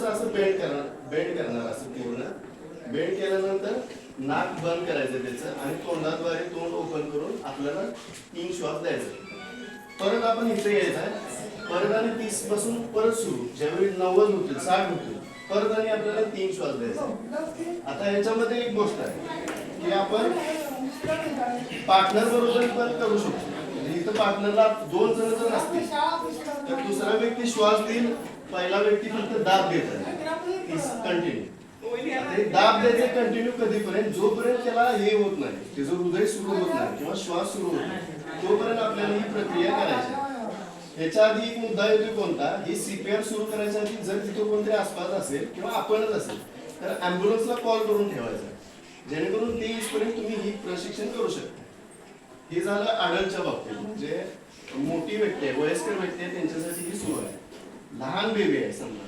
थोडस असं बेंड करणार असं पूर्ण बेंड केल्यानंतर नाक बंद करायचं त्याचं आणि तोंडाद्वारे तोंड ओपन करून आपल्याला 3 श्वास द्यायचे. परत आपण इथे यायचं परत आणि 30 पासून परत सुरू ज्यावेळी 90 होतील 60 होतील परत आणि आपल्याला 3 श्वास द्यायचे. आता याच्यामध्ये एक गोष्ट आहे की आपण पार्टनर बरोबर पण करू शकतो. इथं पार्टनरला 2 जण जर असतील तर दुसरा व्यक्ती श्वास देईल, पहिला व्यक्ती फक्त दाब देत आहे कंटिन्यू. दाब द्यायचे कंटिन्यू कधीपर्यंत जोपर्यंत त्याला हे होत नाही, त्याचं हृदय सुरू होत नाही किंवा श्वास सुरू होत नाही तोपर्यंत आपल्याला ही प्रक्रिया करायची. ह्याच्या आधी एक मुद्दा येतो कोणता, ही सीपीआर सुरू करायच्या आधी जर तिथं कोणतरी आसपास असेल किंवा आपणच असेल तर अँब्युलन्सला कॉल करून ठेवायचा जेणेकरून ते येईपर्यंत तुम्ही ही प्रशिक्षण करू शकता. हे झालं अडल्टच्या बाबतीत. म्हणजे मोठी व्यक्ती आहे, वयस्कर व्यक्ती आहे त्यांच्यासाठी ही सुरू आहे. लहान बेबी आहे समजा